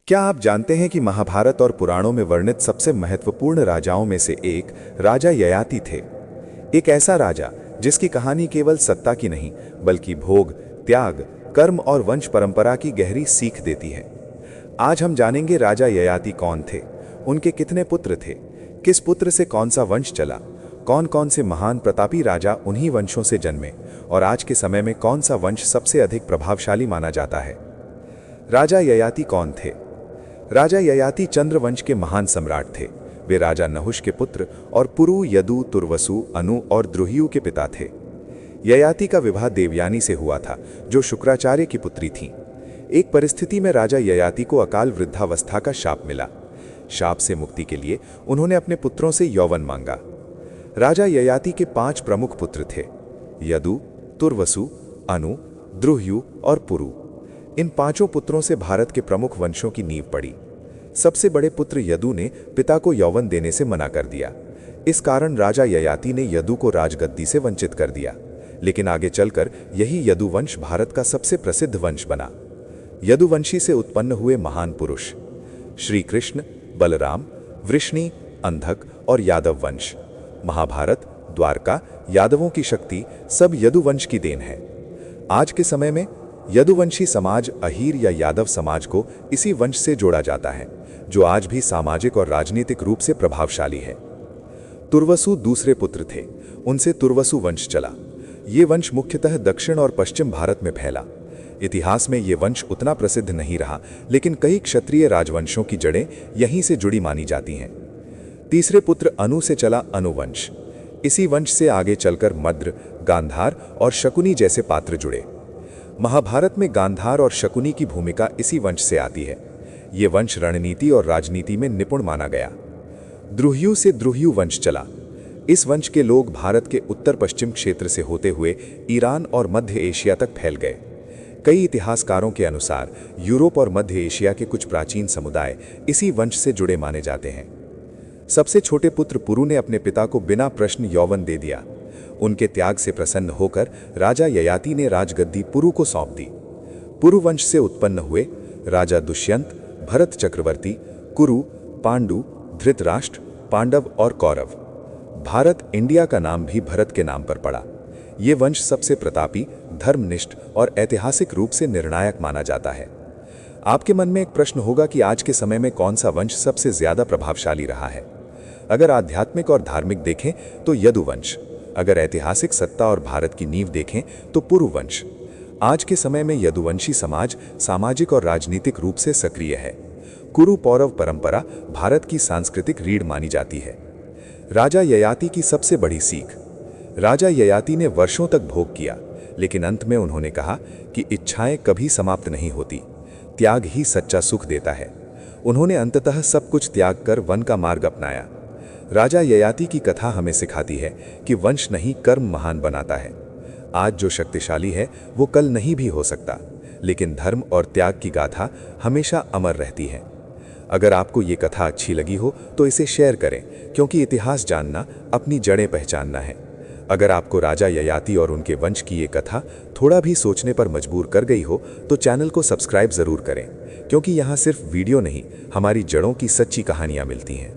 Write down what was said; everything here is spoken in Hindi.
क्या आप जानते हैं कि महाभारत और पुराणों में वर्णित सबसे महत्वपूर्ण राजाओं में से एक राजा ययाति थे। एक ऐसा राजा जिसकी कहानी केवल सत्ता की नहीं बल्कि भोग, त्याग, कर्म और वंश परंपरा की गहरी सीख देती है। आज हम जानेंगे राजा ययाति कौन थे, उनके कितने पुत्र थे, किस पुत्र से कौन सा वंश चला, कौन कौन से महान प्रतापी राजा उन्हीं वंशों से जन्मे और आज के समय में कौन सा वंश सबसे अधिक प्रभावशाली माना जाता है। राजा ययाति कौन थे? राजा ययाति चंद्रवंश के महान सम्राट थे। वे राजा नहुष के पुत्र और पुरु, यदु, तुर्वसु, अनु और द्रुहियु के पिता थे। ययाति का विवाह देवयानी से हुआ था, जो शुक्राचार्य की पुत्री थीं। एक परिस्थिति में राजा ययाति को अकाल वृद्धावस्था का शाप मिला। शाप से मुक्ति के लिए उन्होंने अपने पुत्रों से यौवन मांगा। राजा ययाति के 5 प्रमुख पुत्र थे: यदु, तुर्वसु, अनु, द्रुह्यु और पुरु। इन 5 पुत्रों से भारत के प्रमुख वंशों की नींव पड़ी। सबसे बड़े पुत्र यदु ने पिता को यौवन देने से मना कर दिया। इस कारण राजा ययाति ने यदु को राजगद्दी से वंचित कर दिया। लेकिन आगे चलकर यही यदुवंश भारत का सबसे प्रसिद्ध वंश बना। यदुवंशी से उत्पन्न हुए महान पुरुष: श्री कृष्ण, बलराम, वृष्णि, अंधक और यादव वंश। महाभारत, द्वारका, यादवों की शक्ति सब यदुवंश की देन है। आज के समय में यदुवंशी समाज अहीर या यादव समाज को इसी वंश से जोड़ा जाता है, जो आज भी सामाजिक और राजनीतिक रूप से प्रभावशाली है। तुर्वसु दूसरे पुत्र थे। उनसे तुर्वसु वंश चला। ये वंश मुख्यतः दक्षिण और पश्चिम भारत में फैला। इतिहास में ये वंश उतना प्रसिद्ध नहीं रहा, लेकिन कई क्षत्रिय राजवंशों की जड़ें यहीं से जुड़ी मानी जाती हैं। तीसरे पुत्र अनु से चला अनुवंश। इसी वंश से आगे चलकर मद्र, गांधार और शकुनी जैसे पात्र जुड़े। महाभारत में गांधार और शकुनी की भूमिका इसी वंश से आती है। ये वंश रणनीति और राजनीति में निपुण माना गया। द्रुह्यु से द्रुह्यु वंश चला। इस वंश के लोग भारत के उत्तर पश्चिम क्षेत्र से होते हुए ईरान और मध्य एशिया तक फैल गए। कई इतिहासकारों के अनुसार यूरोप और मध्य एशिया के कुछ प्राचीन समुदाय इसी वंश से जुड़े माने जाते हैं। सबसे छोटे पुत्र पुरु ने अपने पिता को बिना प्रश्न यौवन दे दिया। उनके त्याग से प्रसन्न होकर राजा ययाति ने राजगद्दी पुरु को सौंप दी। पुरु वंश से उत्पन्न हुए राजा दुष्यंत, भरत चक्रवर्ती, कुरु, पांडु, धृतराष्ट्र, पांडव और कौरव। भारत, इंडिया का नाम भी भरत के नाम पर पड़ा। ये वंश सबसे प्रतापी, धर्मनिष्ठ और ऐतिहासिक रूप से निर्णायक माना जाता है। आपके मन में एक प्रश्न होगा कि आज के समय में कौन सा वंश सबसे ज्यादा प्रभावशाली रहा है। अगर आध्यात्मिक और धार्मिक देखें तो यदुवंश, अगर ऐतिहासिक सत्ता और भारत की नींव देखें तो पुरुवंश। आज के समय में यदुवंशी समाज सामाजिक और राजनीतिक रूप से सक्रिय है। कुरु पौरव परंपरा भारत की सांस्कृतिक रीढ़ मानी जाती है। राजा ययाति की सबसे बड़ी सीख: राजा ययाति ने वर्षों तक भोग किया, लेकिन अंत में उन्होंने कहा कि इच्छाएं कभी समाप्त नहीं होती, त्याग ही सच्चा सुख देता है। उन्होंने अंततः सब कुछ त्याग कर वन का मार्ग अपनाया। राजा ययाति की कथा हमें सिखाती है कि वंश नहीं, कर्म महान बनाता है। आज जो शक्तिशाली है वो कल नहीं भी हो सकता, लेकिन धर्म और त्याग की गाथा हमेशा अमर रहती है। अगर आपको ये कथा अच्छी लगी हो तो इसे शेयर करें, क्योंकि इतिहास जानना अपनी जड़ें पहचानना है। अगर आपको राजा ययाति और उनके वंश की ये कथा थोड़ा भी सोचने पर मजबूर कर गई हो तो चैनल को सब्सक्राइब जरूर करें, क्योंकि यहाँ सिर्फ वीडियो नहीं, हमारी जड़ों की सच्ची कहानियाँ मिलती हैं।